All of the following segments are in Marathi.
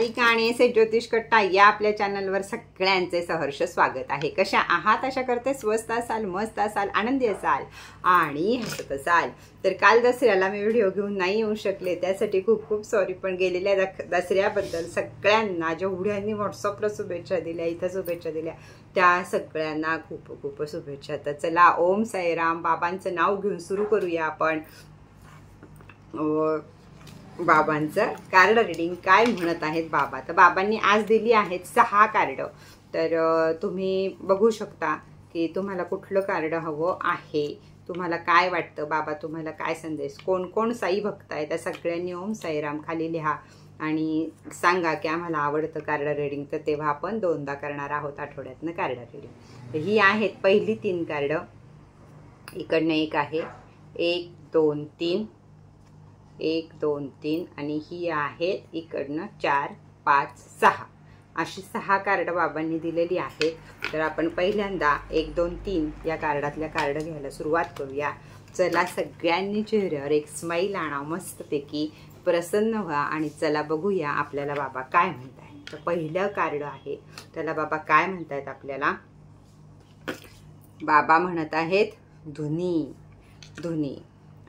सारिका आणि एस ज्योतिष कट्टा या आपल्या चॅनलवर सगळ्यांचे सहर्ष स्वागत आहे। कशा आहात? आशा करते स्वस्त असाल, मस्त असाल, आनंदी असाल आणि हसत असाल। तर काल दसऱ्याला मी व्हिडिओ घेऊन नाही येऊ शकले, त्यासाठी खूप खूप सॉरी। पण गेलेल्या दसऱ्याबद्दल सगळ्यांना जेवढ्यांनी व्हॉट्सअपला शुभेच्छा दिल्या, इथं शुभेच्छा दिल्या, त्या सगळ्यांना खूप खूप शुभेच्छा। तर चला, ओम साईराम, बाबांचं नाव घेऊन सुरू करूया आपण बाबांचं कार्ड रीडिंग। काय म्हणत आहेत बाबा? तर बाबांनी आज दिली आहेत 6 कार्ड। तर तुम्ही बघू शकता की तुम्हाला कुठलं कार्ड हवं आहे, तुम्हाला काय वाटतं, बाबा तुम्हाला काय संदेश, कोण कोण साई भक्त आहे त्या सगळ्यांनी ओम साईराम खाली लिहा आणि सांगा की आम्हाला आवडतं कार्ड रीडिंग। तर तेव्हा आपण 2दा करणार आहोत आठवड्यातनं कार्ड रीडिंग। तर ही आहेत पहिली 3 कार्ड, इकडनं एक आहे, 1 2 3, 1 2 3 आणि ही आहेत इकडनं 4 5 6, अशी 6 कार्ड बाबांनी दिलेली आहेत। तर आपण पहिल्यांदा 1 2 3 या कार्डातल्या कार्ड घ्यायला सुरुवात करूया। चला, सगळ्यांनी चेहऱ्यावर एक स्माईल आणा, मस्तपैकी प्रसन्न व्हा आणि चला बघूया आपल्याला बाबा काय म्हणतायत। तर पहिलं कार्ड आहे, त्याला बाबा काय म्हणतायत आपल्याला? बाबा म्हणत आहेत धुनी। धुनी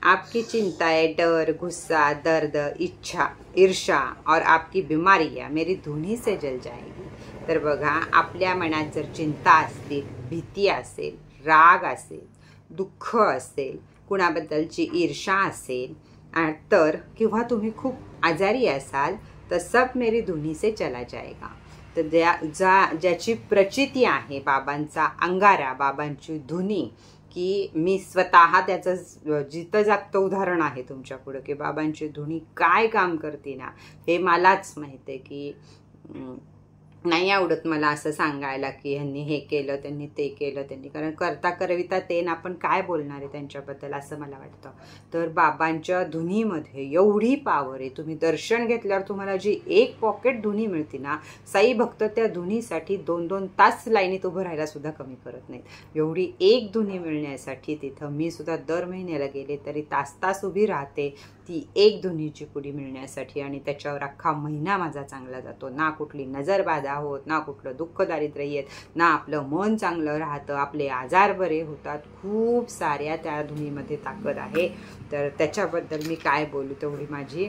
आपकी चिंताएं, डर, गुस्सा, दर्द, इच्छा, ईर्षा और आपकी बीमारियां मेरी धुनी से जल जाएगी। तर बघा, आपल्या मनात जर चिंता असतील, भीती असेल, राग असेल, दुःख असेल, कुणाबद्दलची ईर्षा असेल तर किंवा तुम्ही खूप आजारी असाल तर सब मेरी धुनी से चला जाएगा। तर ज्याची प्रचिती आहे बाबांचा अंगारा, बाबांची धुनी, की मी स्वतः त्याचं जितं जागतं उदाहरण आहे तुमच्या पुढे, की बाबांची धुनी काय काम करते ना हे मलाच माहिती आहे। की नाही आवडत मला असं सांगायला की ह्यांनी हे केलं, त्यांनी ते केलं, त्यांनी, कारण करता करविता ते ना, आपण काय बोलणार आहे त्यांच्याबद्दल असं मला वाटतं। तर बाबांच्या धुनीमध्ये एवढी पावर आहे, तुम्ही दर्शन घेतल्यावर तुम्हाला जी एक पॉकेट धुनी मिळते ना, साई भक्त त्या धुनीसाठी 2-2 तास लाईनीत उभं राहायला सुद्धा कमी करत नाहीत। एवढी एक धुनी मिळण्यासाठी तिथं मी सुद्धा दर महिन्याला गेले तरी तास उभी राहते ती एक धुनीची पुडी मिळण्यासाठी, आणि त्याच्यावर अख्खा महिना माझा चांगला जातो। ना कुठली नजर बाधा होत, ना कुठलं दुःख दारिद्र्य येत, ना आपलं मन चांगलं राहतं, आपले आजार बरे होतात। खूप साऱ्या त्या धुनीमध्ये ताकद आहे। तर त्याच्याबद्दल मी काय बोलू, तेवढी माझी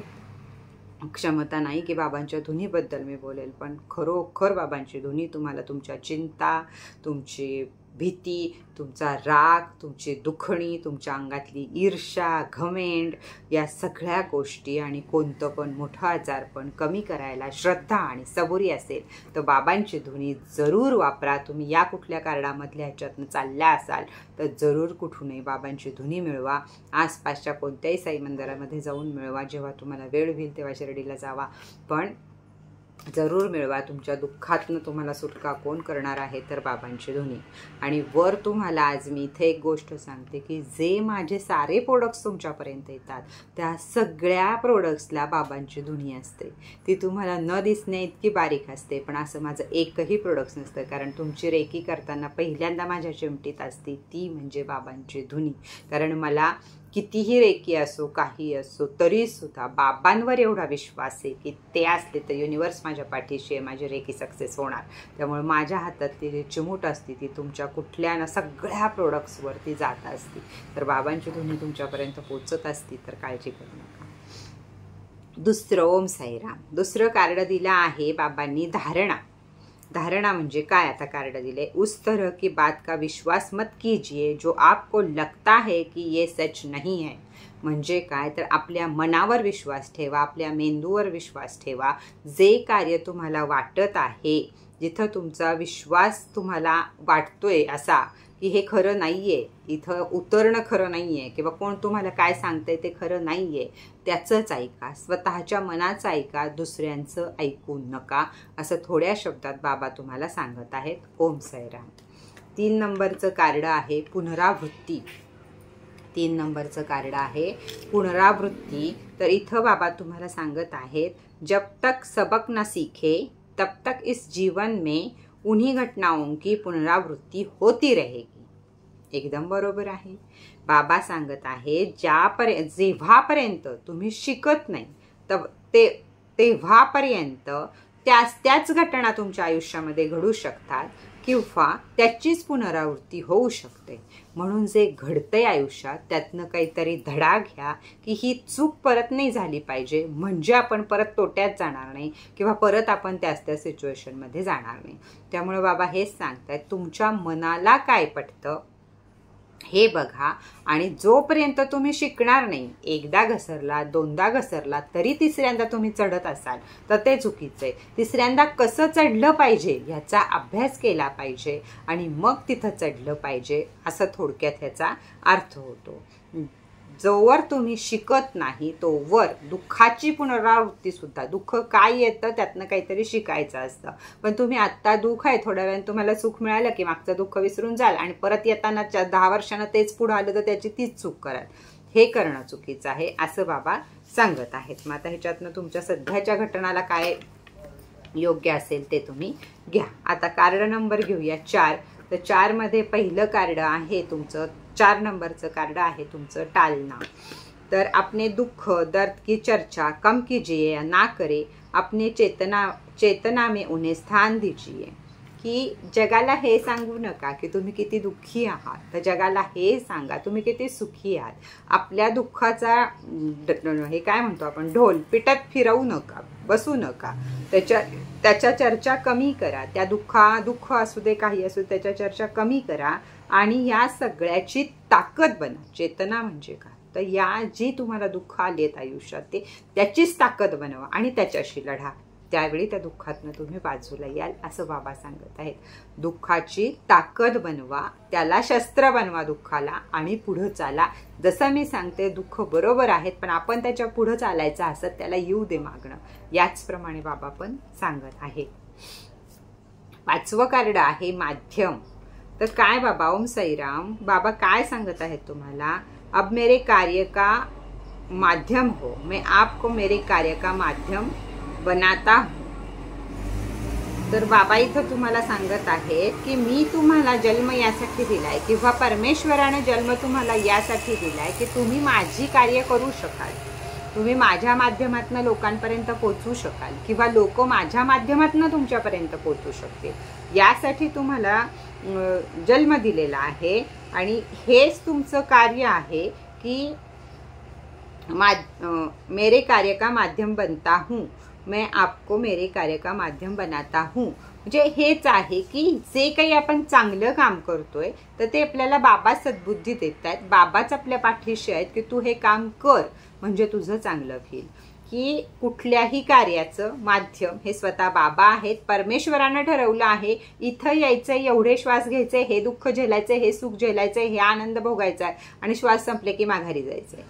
क्षमता नाही की बाबांच्या धुनीबद्दल मी बोलेल। पण खरोखर बाबांची धुनी तुम्हाला तुमच्या चिंता, तुमची भीती, तुमचा राग, तुमची दुखणी, तुमच्या अंगातली ईर्ष्या, घमेंड, या सगळ्या गोष्टी आणि कोणतं पण मोठं आजार पण कमी करायला श्रद्धा आणि सबुरी असेल तर बाबांची धुनी जरूर वापरा। तुम्ही या कुठल्या कार्डामधल्या ह्याच्यातनं चालल्या असाल तर जरूर कुठूनही बाबांची धुनी मिळवा। आसपासच्या कोणत्याही साई मंदिरामध्ये जाऊन मिळवा, जेव्हा तुम्हाला वेळ होईल तेव्हा शिर्डीला जावा, पण जरूर मिळवा। तुमच्या दुःखातनं तुम्हाला सुटका कोण करणार आहे तर बाबांची धुनी। आणि वर तुम्हाला आज मी इथे एक गोष्ट सांगते की जे माझे सारे प्रोडक्ट्स तुमच्यापर्यंत येतात त्या सगळ्या प्रोडक्ट्सला बाबांची धुनी असते। ती तुम्हाला न दिसणे इतकी बारीक असते, पण असं माझं एकही प्रोडक्ट्स नसतं, कारण तुमची रेकी करताना पहिल्यांदा माझ्या चिमटीत असते ती म्हणजे बाबांची धुनी। कारण मला कितीही रेकी असो, काही असो, तरी सुद्धा बाबांवर एवढा विश्वास आहे की ते असते तर युनिवर्स माझ्या पाठीशी आहे, माझी रेकी सक्सेस होणार। त्यामुळे माझ्या हातातली जी चिमूट असते ती तुमच्या कुठल्या ना सगळ्या प्रोडक्ट्सवरती जात असते। तर बाबांची धुनी तुमच्यापर्यंत पोचत असती तर काळजी करू नका। दुसरं, ओम साईराम, दुसरं कार्ड दिलं आहे बाबांनी धारणा। धारणा म्हणजे काय? आता कार्ड दिले, उस तरह की बात का विश्वास मत कीजिए जो आपको लगता है कि ये सच नहीं है। म्हणजे काय? तर आपल्या मनावर विश्वास ठेवा, आपल्या मेंदूवर विश्वास ठेवा। जे कार्य तुम्हाला वाटत आहे, जिथं तुमचा विश्वास तुम्हाला वाटतोय असा की हे खरं नाहीये, इथं उतरणं खरं नाहीये, किंवा कोण तुम्हाला काय सांगतंय ते खरं नाहीये, त्याचंच ऐका, स्वतःच्या मनाचं ऐका, दुसऱ्यांचं ऐकू नका, असं थोड्या शब्दात बाबा तुम्हाला सांगत आहेत। ओम साईराम। 3 नंबरचं कार्ड आहे पुनरावृत्ती। 3 नंबरचं कार्ड आहे पुनरावृत्ती। तर इथं बाबा तुम्हाला सांगत आहेत, जब तक सबक न सीखे तब तक इस जीवन में उन्हीं घटनाओं की पुनरावृत्ती होती रहेगी। एकदम बरोबर आहे। बाबा सांगत आहे, जेव्हापर्यंत तुम्ही शिकत नाही तेव्हापर्यंत त्याच घटना तुमच्या आयुष्यामध्ये घडू शकतात किंवा त्याचीच पुनरावृत्ती होऊ शकते. म्हणून जे घडतंय आयुष्यात त्यातनं काहीतरी धडा घ्या की ही चूक परत नाही झाली पाहिजे, म्हणजे आपण परत तोट्यात जाणार नाही किंवा परत आपण त्या सिच्युएशनमध्ये जाणार नाही. त्यामुळे बाबा हेच सांगतायत, तुमच्या मनाला काय पटतं हे बघा, आणि जोपर्यंत तुम्ही शिकणार नाही, एकदा घसरला, दोनदा घसरला तरी तिसऱ्यांदा तुम्ही चढत असाल तर ते चुकीचं आहे. तिसऱ्यांदा कसं चढलं पाहिजे ह्याचा अभ्यास केला पाहिजे आणि मग तिथं चढलं पाहिजे, असं थोडक्यात ह्याचा अर्थ होतो. जोवर तुम्ही शिकत नाही तोवर दुःखाची पुनरावृत्ती सुद्धा, दुःख काय येतं त्यातनं काहीतरी शिकायचं असतं. पण तुम्ही आत्ता दुःख आहे, थोड्या वेळाने तुम्हाला सुख मिळालं की मागचं दुःख विसरून जाल आणि परत येताना 10 वर्षांना तेच पुढं आलं तर त्याची तीच चूक कराल. हे करणं चुकीचं आहे असं बाबा सांगत आहेत. मग आता ह्याच्यातनं तुमच्या सध्याच्या घटनाला काय योग्य असेल ते तुम्ही घ्या. आता कार्ड नंबर घेऊया 4. तर 4 मध्ये पहिलं कार्ड आहे तुमचं, 4 नंबरचं कार्ड आहे तुमचं टालना. तर अपने दुख दर्द की चर्चा कम कीजिए या ना करे, अपने चेतना में उन्हें स्थान दीजिए. की जगाला हे सांगू नका की तुम्ही किती दुःखी आहात, तर जगाला हे सांगा तुम्ही किती सुखी आहात. आपल्या दुःखाचा हे काय म्हणतो आपण ढोल पिटत फिरवू नका, बसू नका. त्याच्या चर्चा कमी करा. त्या दुःख असू दे काही असू दे त्याच्या चर्चा कमी करा आणि या सगळ्याची ताकद बना. चेतना म्हणजे काय, तर या जी तुम्हाला दुःख आलेत आयुष्यात त्याचीच ताकद बनवा आणि त्याच्याशी लढा. त्यावेळी त्या दुःखातनं तुम्ही बाजूला याल असं बाबा सांगत आहेत. दुःखाची ताकद बनवा, त्याला शस्त्र बनवा दुःखाला आणि पुढं चाला. जसं मी सांगते दुःख बरोबर आहेत पण आपण त्याच्या पुढं चालायचं असत, त्याला येऊ दे मागणं. याचप्रमाणे बाबा पण सांगत आहे. 5वं कार्ड आहे माध्यम. तर काय बाबा, ओम साईराम, बाबा काय सांगत आहेत तुम्हाला, अब मेरे कार्य का माध्यम हो, मैं आपको मेरे कार्य का माध्यम बनाता हूं. तर बाबा इथं तुम्हाला सांगत आहेत की मी तुम्हाला जन्म यासाठी दिलाय किंवा परमेश्वराने जन्म तुम्हाला यासाठी दिलाय की तुम्ही माझी कार्य करू शकाल, तुम्ही माझ्या माध्यमातून लोकांपर्यंत पोहोचू शकाल किंवा लोक माझ्या माध्यमातून तुमच्यापर्यंत पोहोचू शकतील. यासाठी तुम्हाला जन्म दिलेला आहे आणि हेच तुमचं कार्य आहे की मेरे कार्य का माध्यम बनता हूँ, मैं आपको मेरे कार्य का माध्यम बनाता हूँ. म्हणजे हेच आहे की जे काही आपण चांगलं काम करतोय तर ते आपल्याला बाबा सद्बुद्धी देत आहेत. बाबाच आपल्या पाठीशी आहेत की तू हे काम कर म्हणजे तुझं चांगलं होईल. की कुठल्याही कार्याचं माध्यम हे स्वतः बाबा आहेत. परमेश्वरानं ठरवलं आहे इथं यायचंय, एवढे श्वास घ्यायचे, हे दुःख झेलायचंय, हे सुख झेलायचंय, हे आनंद भोगायचा आहे आणि श्वास संपले की माघारी जायचंय.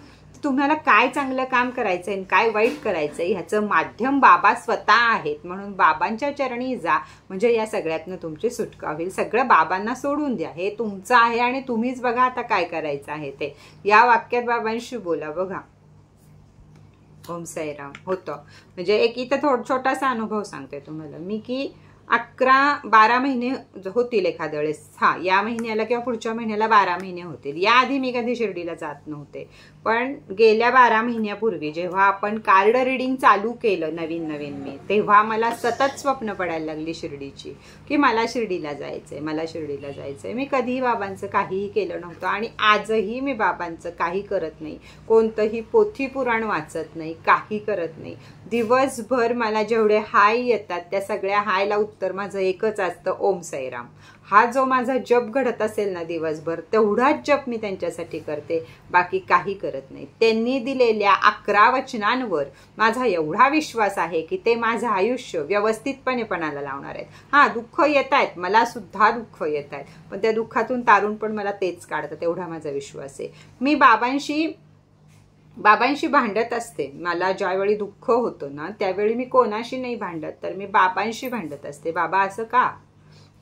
तुम्हाला काय चांगलं काम करायचंय आणि काय वाईट करायचंय ह्याचं माध्यम बाबा स्वतः आहेत. म्हणून बाबांच्या चरणी जा म्हणजे या सगळ्यातनं तुमची सुटका होईल. सगळं बाबांना सोडून द्या, हे तुमचं आहे आणि तुम्हीच बघा आता काय करायचं आहे ते. या वाक्यात बाबांशी बोला बघा. ओम साईराम. होतं म्हणजे एक इथं छोटासा अनुभव सांगते तुम्हाला मी की 11-12 महिने होतील एखाद्या वेळेस, या महिन्याला किंवा पुढच्या महिन्याला 12 महिने होतील. याआधी मी कधी शिर्डीला जात नव्हते, पण गेल्या 12 महिन्यापूर्वी जेव्हा आपण कार्ड रिडिंग चालू केलं नवीन मी, तेव्हा मला सतत स्वप्न पडायला लागली शिर्डीची की मला शिर्डीला जायचंय, मला शिर्डीला जायचंय. मी कधीही बाबांचं काहीही केलं नव्हतं आणि आजही मी बाबांचं काही करत नाही, कोणतंही पोथी पुराण वाचत नाही, काही करत नाही. दिवसभर मला जेवढे हाय येतात त्या सगळ्या हायला उत्तर माझं एकच असतं, ओम साईराम. हा जो माझा जप घडत असेल ना दिवसभर, तेवढाच जप मी त्यांच्यासाठी करते, बाकी काही करत नाही. त्यांनी दिलेल्या 11 वचनांवर माझा एवढा विश्वास आहे की ते माझं आयुष्य व्यवस्थितपणे पणाला लावणार आहेत. दुःख येत आहेत, मला सुद्धा दुःख येत आहेत, पण त्या दुःखातून तारून पण मला तेच काढतात, एवढा माझा विश्वास आहे. मी बाबांशी भांडत असते. मला ज्यावेळी दुःख होतं ना त्यावेळी मी कोणाशी नाही भांडत, तर मी बाबांशी भांडत असते. बाबा असं का,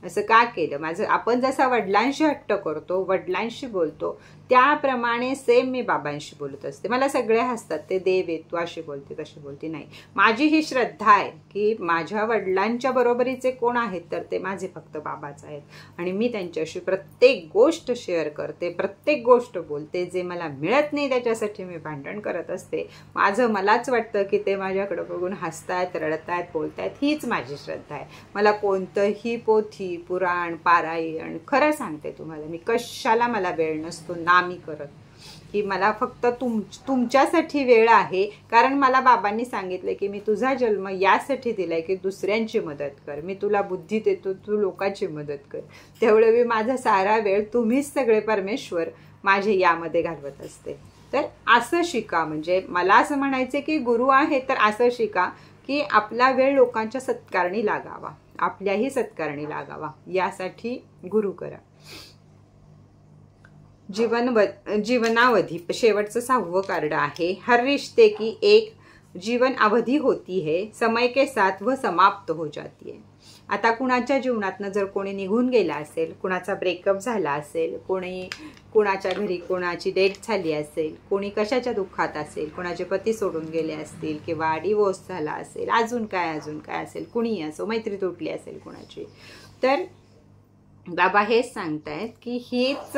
असं का केलं, माझं आपण जसा वडिलांशी हट्ट करतो, वडिलांशी बोलतो, त्याप्रमाणे सेम मी बाबांशी बोलत असते. मला सगळे हसतात, ते देव आहे, तू अशी बोलते तशी बोलते. नाही, माझी ही श्रद्धा आहे की माझ्या वडिलांच्या बरोबरीचे कोण आहेत तर ते माझे फक्त बाबाच आहेत. आणि मी त्यांच्याशी प्रत्येक गोष्ट शेअर करते, प्रत्येक गोष्ट बोलते. जे मला मिळत नाही त्याच्यासाठी मी भांडण करत असते. माझं मलाच वाटतं की ते माझ्याकडे बघून हसतायत, रडतायत, बोलतायत. हीच माझी श्रद्धा आहे. मला कोणतंही पोथी, पुराण, पारायण, खरं सांगते तुम्हाला, मी कशाला मला वेळ नसतो ना मी करत, की मला फक्त तुमच्यासाठी वेळ आहे. कारण मला बाबांनी सांगितलं की मी तुझा जन्म यासाठी दिलाय की दुसऱ्यांची मदत कर. मी तुला बुद्धी देतो, तू लोकांची मदत कर. तेवढं मी माझा सारा वेळ, तुम्हीच सगळे परमेश्वर माझे यामध्ये घालवत असते. तर असं शिका. म्हणजे मला असं म्हणायचं की गुरु आहे तर असं शिका की आपला वेळ लोकांच्या सत्कारणी लागावा, आपल्याही सत्कारणी लागावा, यासाठी गुरु करा. जीवनावधी शेवटचं 6वं कार्ड आहे. हर रिश्ते की एक जीवन अवधी होती है, समय के साथ वह समाप्त हो जाती है. आता कुणाच्या जीवनातनं जर कोणी निघून गेला असेल, कुणाचा ब्रेकअप झाला असेल, कुणाच्या घरी कोणाची डेथ झाली असेल, कोणी कशाच्या दुःखात असेल, कोणाचे पती सोडून गेले असतील किंवा डिवोर्स झाला असेल, अजून काय असेल, कुणी असो, मैत्री तुटली असेल कुणाची, तर बाबा हेच सांगतायत की हीच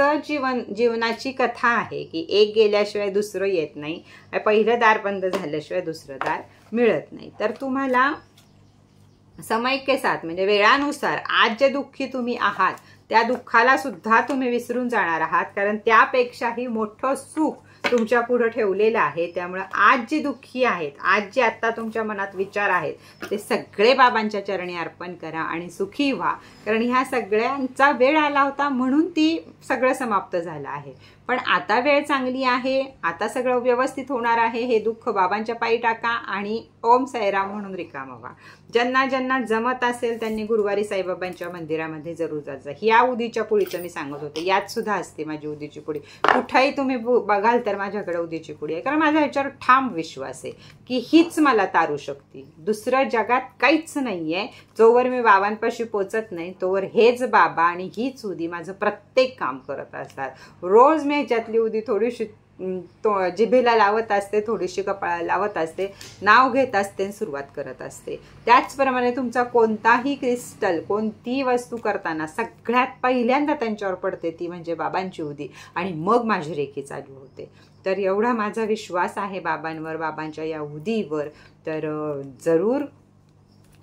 जीवनाची कथा आहे की एक गेल्याशिवाय दुसरं येत नाही, पहिलं दार बंद झाल्याशिवाय दुसरं दार मिळत नाही. तर तुम्हाला समय के साथ म्हणजे वेळानुसार आज जे दुःखी तुम्ही आहात त्या दुःखाला सुद्धा तुम्ही विसरून जाणार आहात, कारण त्यापेक्षाही मोठं सुख तुमच्या पुढे ठेवलेलं आहे. त्यामुळे आज जी दुःखी आहेत, आज जे आता तुमच्या मनात विचार आहेत, ते सगळे बाबांच्या चरणी अर्पण करा आणि सुखी व्हा. कारण ह्या सगळ्यांचा वेळ आला होता म्हणून ती सगळं समाप्त झालं आहे. पण आता वेळ चांगली आहे, आता सगळं व्यवस्थित होणार आहे. हे दुःख बाबांच्या पायी टाका आणि ओम साईराम म्हणून रिकामं व्हा. ज्यांना ज्यांना जमत असेल त्यांनी गुरुवारी साईबाबांच्या मंदिरामध्ये जरूर जात जा. या उदीच्या पुडीचं मी सांगत होते, यात सुद्धा असते माझी उदीची पुडी. कुठेही तुम्ही बघाल तर माझ्याकडे उदीची पुडी आहे, कारण माझ्या ह्याच्यावर ठाम विश्वास आहे की हीच मला तारू शकते. दुसरं जगात काहीच नाहीये. जोवर मी बाबांपाशी पोचत नाही तोवर हेच बाबा आणि हीच उदी माझं प्रत्येक काम करत असतात. रोज मी ह्याच्यातली उदी थोडीशी जिभेला लावत असते, थोडीशी कपाळाला लावत असते, नाव घेत असते, सुरुवात करत असते. त्याचप्रमाणे तुमचा कोणताही क्रिस्टल, कोणतीही वस्तू करताना सगळ्यात पहिल्यांदा त्यांच्यावर पडते ती म्हणजे बाबांची उदी, आणि मग माझी रेखी चालू होते. तर एवढा माझा विश्वास आहे बाबांवर, बाबांच्या या उदीवर. तर जरूर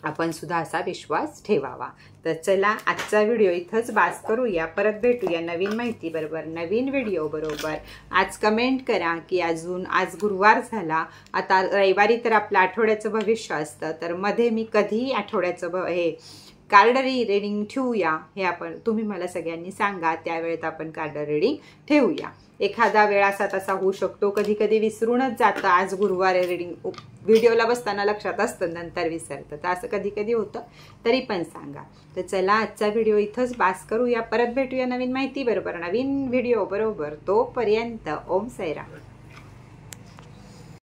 आपण सुद्धा असा विश्वास ठेवावा. तर चला आजचा व्हिडिओ इथंच बास करूया. परत भेटूया नवीन माहिती बरोबर, नवीन व्हिडिओ बरोबर. आज कमेंट करा की आज गुरुवार झाला, आता रविवारी तर आपलं आठवड्याचं भविष्य असतं, तर मध्ये मी कधी आठवड्याचं हे कार्ड रीडिंग ठेवूया हे आपण तुम्ही मला सगळ्यांनी सांगा. त्यावेळेत आपण कार्ड रीडिंग ठेवूया. एखादा वेळ असा तसा होऊ शकतो, कधी कधी विसरूनच जातं. आज गुरुवार रीडिंग व्हिडिओला बसताना लक्षात असतं, नंतर विसरतं, तर असं कधी कधी होतं, तरी पण सांगा. तर चला आजचा व्हिडिओ इथंच बास करूया. परत भेटूया नवीन माहिती बरोबर, नवीन व्हिडिओ बरोबर. तोपर्यंत ओम साईराम.